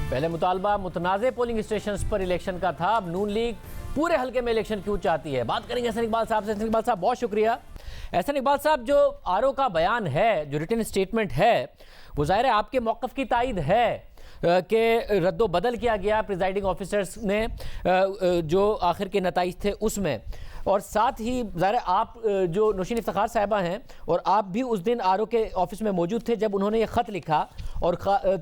पहले मुतालबा मुतनाज़े polling station पर इलेक्शन का था, अब नून लीग पूरे हल्के में इलेक्शन क्यों चाहती है। बात करेंगे एहसन इकबाल साहब से। एहसन इकबाल साहब, बहुत शुक्रिया। एहसन इकबाल साहब, जो आरओ का बयान है, जो रिटन स्टेटमेंट है, वो ज़ाहिर है आपके मौक़िफ़ की तायद है कि रद्दो बदल किया गया प्रिजाइडिंग ऑफिसर्स ने जो आखिर के नताइज थे उसमें, और साथ ही ज़ाहिर आप जो नौशीन इफ्तिखार साहिबा हैं और आप भी उस दिन आरओ के ऑफिस में मौजूद थे जब उन्होंने ये ख़त लिखा और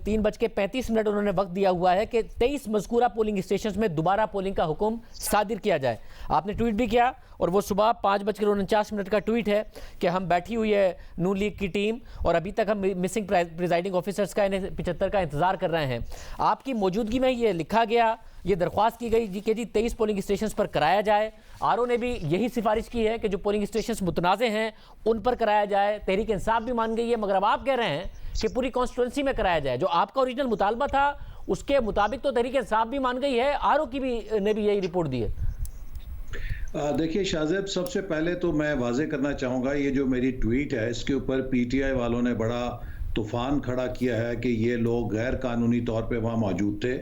3:35 उन्होंने वक्त दिया हुआ है कि 23 मज़कूरा पोलिंग स्टेशन में दोबारा पोलिंग का हुक्म सादिर किया जाए। आपने ट्वीट भी किया और वो सुबह 5:49 का ट्वीट है कि हम बैठी हुई है नून लीग की टीम और अभी तक हम मिसिंग प्रिजाइडिंग ऑफिसर्स का 75 का इंतज़ार कर रहे हैं। आपकी मौजूदगी में ये लिखा गया, ये दरख्वास्त की गई कि जी 23 पोलिंग स्टेशन पर कराया जाए। आरओ ने भी यही सिफारिश की है कि जो पोलिंग स्टेशन मुतनाज़े हैं उन पर कराया जाए। तहरीक इंसाफ भी मान गई है, मगर अब आप कह रहे हैं कि पूरी कॉन्स्टिट्यूंसी में कराया जाए। जो आपका ओरिजिनल मुतालबा था उसके मुताबिक तो तहरीक इंसाफ भी मान गई है, आरओ की भी ने भी यही रिपोर्ट दी है। देखिए शाहजेब, सबसे पहले तो मैं वाजे करना चाहूँगा, ये जो मेरी ट्वीट है इसके ऊपर पीटीआई वालों ने बड़ा तूफान खड़ा किया है कि ये लोग गैर कानूनी तौर पे वहाँ मौजूद थे।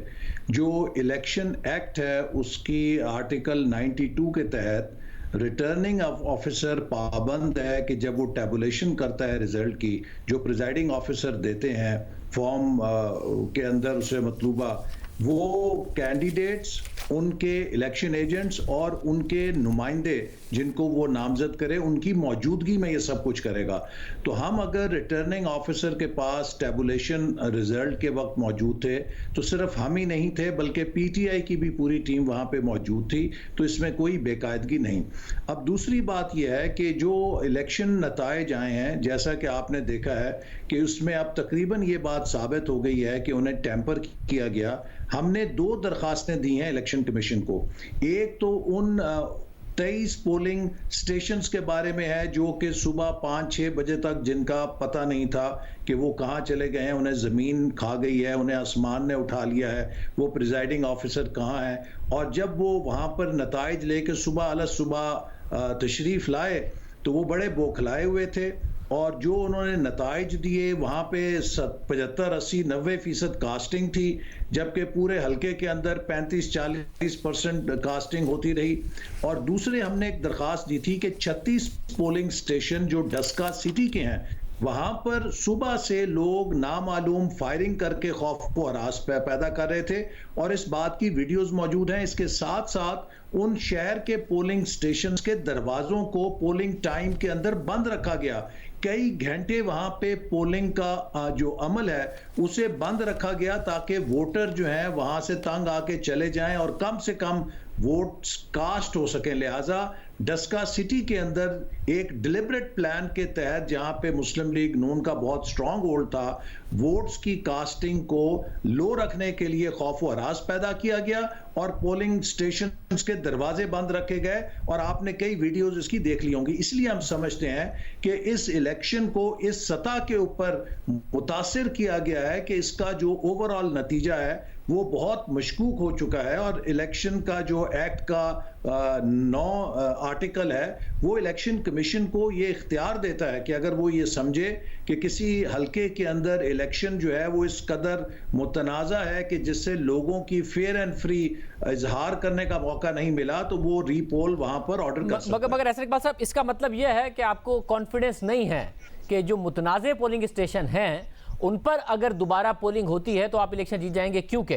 जो इलेक्शन एक्ट है उसकी आर्टिकल 92 के तहत रिटर्निंग ऑफिसर पाबंद है कि जब वो टैबुलेशन करता है रिजल्ट की, जो प्रिजाइडिंग ऑफिसर देते हैं फॉर्म के अंदर उसे मतलूबा, वो कैंडिडेट्स, उनके इलेक्शन एजेंट्स और उनके नुमाइंदे जिनको वो नामजद करे, उनकी मौजूदगी में ये सब कुछ करेगा। तो हम अगर रिटर्निंग ऑफिसर के पास टैबुलेशन रिजल्ट के वक्त मौजूद थे तो सिर्फ हम ही नहीं थे बल्कि पीटीआई की भी पूरी टीम वहाँ पे मौजूद थी, तो इसमें कोई बेकायदगी नहीं। अब दूसरी बात यह है कि जो इलेक्शन नताइज आए हैं, जैसा कि आपने देखा है कि उसमें अब तकरीबन ये बात साबित हो गई है कि उन्हें टैंपर किया गया। हमने 2 दरखास्तें दी हैं इलेक्शन कमीशन को। एक तो उन 23 पोलिंग स्टेशंस के बारे में है जो कि सुबह 5-6 बजे तक जिनका पता नहीं था कि वो कहाँ चले गए हैं, उन्हें ज़मीन खा गई है, उन्हें आसमान ने उठा लिया है, वो प्रिजाइडिंग ऑफिसर कहाँ है। और जब वो वहाँ पर नताइज लेके सुबह तशरीफ़ लाए तो वो बड़े बौखलाए हुए थे, और जो उन्होंने नताइज दिए वहाँ पे 75, 80, 90% कास्टिंग थी, जबकि पूरे हल्के के अंदर 35-40% कास्टिंग होती रही। और दूसरे हमने एक दरख्वास्त दी थी कि 36 पोलिंग स्टेशन जो डस्का सिटी के हैं वहाँ पर सुबह से लोग नामालूम फायरिंग करके खौफ को हरास पैदा कर रहे थे, और इस बात की वीडियोस मौजूद हैं। इसके साथ साथ उन शहर के पोलिंग स्टेशंस के दरवाजों को पोलिंग टाइम के अंदर बंद रखा गया। कई घंटे वहां पे पोलिंग का जो अमल है उसे बंद रखा गया ताकि वोटर जो हैं वहां से तंग आके चले जाएं और कम से कम वोट्स कास्ट हो सकें। लिहाजा डस्का सिटी के अंदर एक डिलिबरेट प्लान के तहत, जहां पे मुस्लिम लीग नून का बहुत स्ट्रांग होल्ड था, वोट्स की कास्टिंग को लो रखने के लिए खौफ व हरास पैदा किया गया और पोलिंग स्टेशन के दरवाजे बंद रखे गए। और आपने कई वीडियोस इसकी देख ली होंगी। इसलिए हम समझते हैं कि इस इलेक्शन को इस सतह के ऊपर मुतासिर किया गया है कि इसका जो ओवरऑल नतीजा है वो बहुत मशकूक हो चुका है। और इलेक्शन का जो एक्ट का 9 आर्टिकल है वो इलेक्शन कमीशन को ये इख्तियार देता है कि अगर वो ये समझे कि किसी हल्के के अंदर इलेक्शन जो है वो इस कदर मुतनाज़ा है कि जिससे लोगों की फेयर एंड फ्री इजहार करने का मौका नहीं मिला, तो वो रीपोल वहां पर ऑर्डर कर सकता है। मगर एहसन इकबाल साहब, इसका मतलब यह है कि आपको कॉन्फिडेंस नहीं है कि जो मुतनाज़े पोलिंग स्टेशन हैं उन पर अगर दोबारा पोलिंग होती है तो आप इलेक्शन जीत जाएंगे, क्योंकि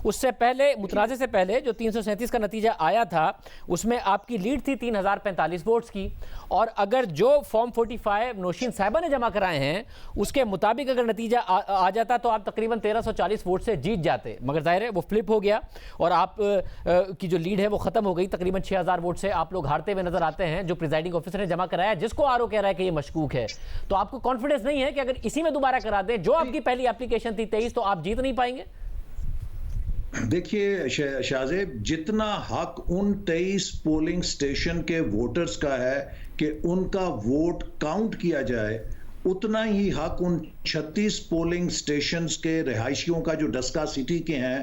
उससे पहले, मुतनाज़े से पहले जो 337 का नतीजा आया था उसमें आपकी लीड थी 3045 वोट्स की, और अगर जो फॉर्म 45 नौशीन साहिबा ने जमा कराए हैं उसके मुताबिक अगर नतीजा आ जाता तो आप तकरीबन 1340 वोट से जीत जाते। मगर जाहिर है वो फ्लिप हो गया और आप की जो लीड है वो ख़त्म हो गई। तकरीबन 6000 वोट से आप लोग हारते हुए नजर आते हैं, जो प्रिजाइडिंग ऑफिसर ने जमा कराया, जिसको आरओ कह रहा है कि ये मशकूक है। तो आपको कॉन्फिडेंस नहीं है कि अगर इसी में दोबारा करा दें, जो आपकी पहली एप्लीकेशन थी 23, तो आप जीत नहीं पाएंगे? देखिए शाहजेब, जितना हक उन 23 पोलिंग स्टेशन के वोटर्स का है कि उनका वोट काउंट किया जाए, उतना ही हक उन 36 पोलिंग स्टेशंस के रिहायशियों का जो डस्का सिटी के हैं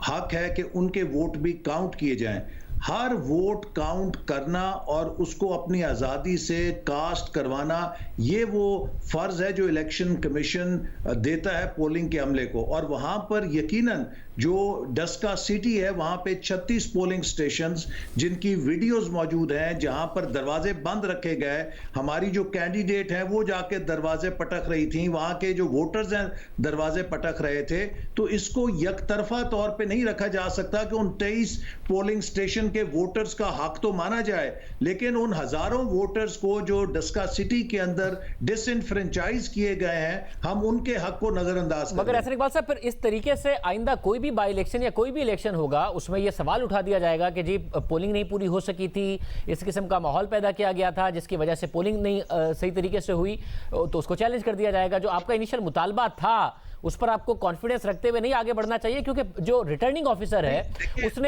हक है कि उनके वोट भी काउंट किए जाएं। हर वोट काउंट करना और उसको अपनी आज़ादी से कास्ट करवाना, ये वो फर्ज है जो इलेक्शन कमीशन देता है पोलिंग के अमले को। और वहां पर यकीनन जो डस्का सिटी है वहां पे 36 पोलिंग स्टेशंस जिनकी वीडियोस मौजूद हैं, जहां पर दरवाजे बंद रखे गए, हमारी जो कैंडिडेट है वो जाके दरवाजे पटक रही थी, वहां के जो वोटर्स हैं दरवाजे पटक रहे थे। तो इसको यकतरफा तौर पे नहीं रखा जा सकता कि उन 23 पोलिंग स्टेशन के वोटर्स का हक तो माना जाए, लेकिन उन हजारों वोटर्स को जो डस्का सिटी के अंदर डिसइनफ्रेंचाइज किए गए हैं, हम उनके हक को नजरअंदाज कर मगर रहे हैं। ऐसा इकबाल साहब, फिर इस तरीके से आइंदा कोई भी बाई इलेक्शन या कोई भी इलेक्शन होगा उसमें यह सवाल उठा दिया जाएगा कि जी पोलिंग नहीं पूरी हो सकी थी, इस किस्म का माहौल पैदा किया गया था जिसकी वजह से पोलिंग नहीं सही तरीके से हुई, तो उसको चैलेंज कर दिया जाएगा। जो आपका इनिशियल मुतालबा था उस पर आपको कॉन्फिडेंस रखते हुए नहीं आगे बढ़ना चाहिए, क्योंकि जो रिटर्निंग ऑफिसर है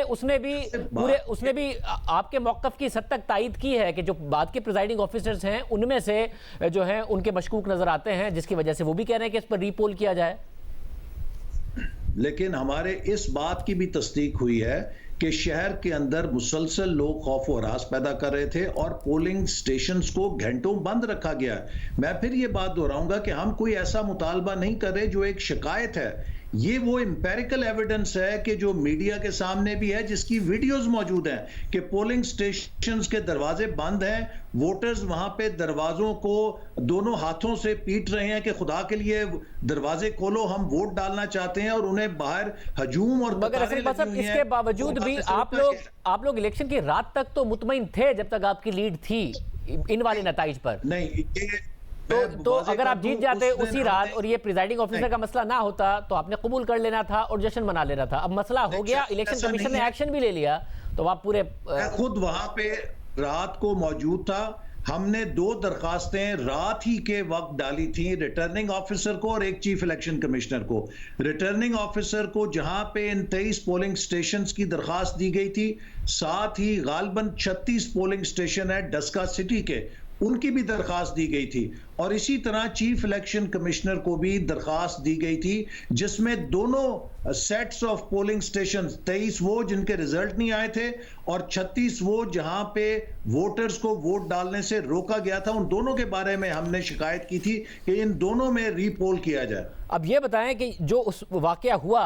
उसने भी आपके मौक़िफ़ की हद तक तायद की है कि जो बाद के प्रिजाइडिंग ऑफिसर्स हैं उनमें से जो हैं उनके मशकूक नजर आते हैं, जिसकी वजह से वो भी कह रहे हैं कि इस पर रीपोल किया जाए। लेकिन हमारे इस बात की भी तस्दीक हुई है कि शहर के अंदर मुसलसल लोग खौफ और हरास पैदा कर रहे थे और पोलिंग स्टेशंस को घंटों बंद रखा गया। मैं फिर ये बात दोहराऊंगा कि हम कोई ऐसा मुतालबा नहीं कर रहे जो एक शिकायत है, ये वो एम्पेरिकल एविडेंस है कि जो मीडिया के सामने भी है, जिसकी वीडियोस मौजूद हैं कि पोलिंग स्टेशंस के दरवाजे बंद हैं, वोटर्स वहां पे दरवाजों को दोनों हाथों से पीट रहे हैं कि खुदा के लिए दरवाजे खोलो, हम वोट डालना चाहते हैं, और उन्हें बाहर हजूम और मगर इसके बावजूद भी आप लोग इलेक्शन की रात तक तो मुतमईन थे जब तक आपकी लीड थी इन वाले नताइज पर। नहीं, तो अगर आप जीत जाते उसी रात और ये प्रिजाइडिंग ऑफिसर का मसला ना होता तो आपने कबूल कर लेना था और जश्न मना लेना था। अब मसला हो गया, इलेक्शन कमीशन ने एक्शन भी ले लिया, तो आप पूरे खुद वहां पे रात को मौजूद था। हमने 2 दरखास्तें रात ही के वक्त डाली थी, रिटर्निंग ऑफिसर को और एक चीफ इलेक्शन कमिश्नर को। रिटर्निंग ऑफिसर को जहां पे इन 23 पोलिंग स्टेशंस की दरखास्त दी गई थी, साथ ही गालबन 36 पोलिंग स्टेशन है डस्का सिटी के, उनकी भी दरखास्त दी गई थी। और इसी तरह चीफ इलेक्शन कमिश्नर को भी दरखास्त दी गई थी, जिसमें दोनों सेट्स ऑफ पोलिंग स्टेशन, 23 वो जिनके रिजल्ट नहीं आए थे और 36 वो जहां पे वोटर्स को वोट डालने से रोका गया था, उन दोनों के बारे में हमने शिकायत की थी कि इन दोनों में रीपोल किया जाए। अब ये बताएं कि जो उस वाकया हुआ,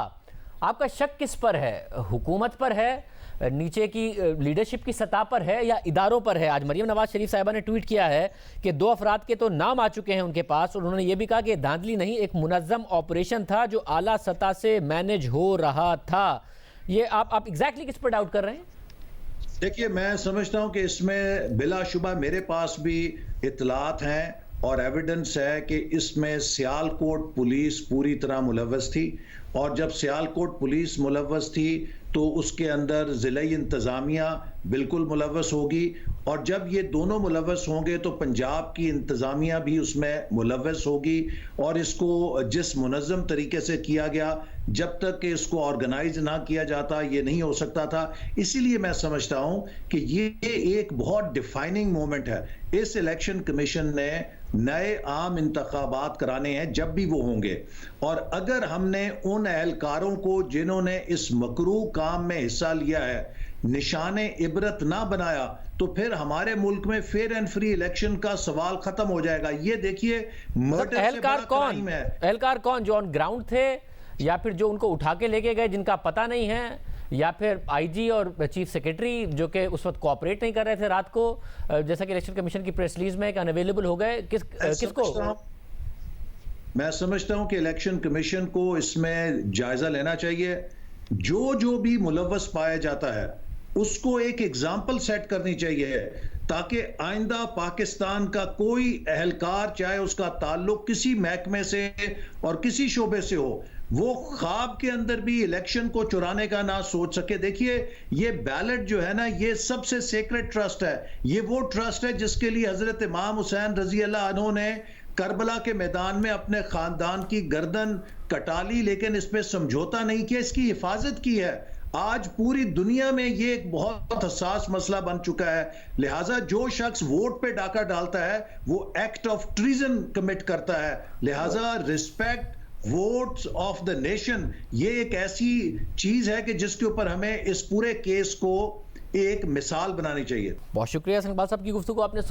आपका शक किस पर है? हुकूमत पर है, नीचे की लीडरशिप की सतह पर है, या इदारों पर है? आज मरियम नवाज शरीफ साहिबा ने ट्वीट किया है कि 2 अफराद के तो नाम आ चुके हैं उनके पास, और उन्होंने ये भी कहा कि धांधली नहीं, एक मुनज़्ज़म ऑपरेशन था जो आला सतह से मैनेज हो रहा था। ये आप एग्जैक्टली किस पर डाउट कर रहे हैं? देखिए, मैं समझता हूं कि इसमें बिलाशुबा मेरे पास भी इतलात हैं और एविडेंस है कि इसमें सियालकोट पुलिस पूरी तरह मुलव्वस थी, और जब सियालकोट पुलिस मुलव्वस थी तो उसके अंदर ज़िले इंतज़ामिया बिल्कुल मुलव्वस होगी, और जब ये दोनों मुलव्वस होंगे तो पंजाब की इंतज़ामिया भी उसमें मुलव्वस होगी। और इसको जिस मुनज़्ज़म तरीके से किया गया, जब तक कि इसको ऑर्गेनाइज ना किया जाता ये नहीं हो सकता था। इसीलिए मैं समझता हूं कि ये एक बहुत डिफाइनिंग मोमेंट है। इस इलेक्शन कमीशन ने नए आम इंतखाबात कराने हैं जब भी वो होंगे, और अगर हमने उन एहलकारों को जिन्होंने इस मकरूह काम में हिस्सा लिया है निशाने इबरत ना बनाया, तो फिर हमारे मुल्क में फेयर एंड फ्री इलेक्शन का सवाल खत्म हो जाएगा। ये देखिए, मर्डर से बड़ा क्राइम है। एहलकार कौन? जो ऑन ग्राउंड थे, या फिर जो उनको उठा के लेके गए जिनका पता नहीं है, या फिर आईजी और चीफ सेक्रेटरी जो कि उस वक्त कोऑपरेट नहीं कर रहे थे रात को, जैसा कि इलेक्शन कमीशन की प्रेस रिलीज में अनअवेलेबल हो गए? किसको? मैं समझता हूं कि इलेक्शन कमीशन को इसमें जायजा लेना चाहिए। जो भी मुलव्वस पाया जाता है उसको एक एग्जाम्पल सेट करनी चाहिए, ताकि आइंदा पाकिस्तान का कोई एहलकार, चाहे उसका ताल्लुक किसी महकमे से और किसी शोबे से हो, वो ख्वाब के अंदर भी इलेक्शन को चुराने का ना सोच सके। देखिए, ये बैलेट जो है ना, ये सबसे सेक्रेट ट्रस्ट है। ये वो ट्रस्ट है जिसके लिए हजरत इमाम हुसैन रजी अल्लाह अन्हु ने करबला के मैदान में अपने खानदान की गर्दन कटा ली, लेकिन इस पे समझौता नहीं किया, इसकी हिफाजत की है। आज पूरी दुनिया में ये एक बहुत हसास मसला बन चुका है, लिहाजा जो शख्स वोट पे डाका डालता है वो एक्ट ऑफ ट्रीजन कमिट करता है। लिहाजा respect votes of the nation, ये एक ऐसी चीज है कि जिसके ऊपर हमें इस पूरे केस को एक मिसाल बनानी चाहिए। बहुत शुक्रिया हसन इकबाल साहब की गुफ्तगू आपने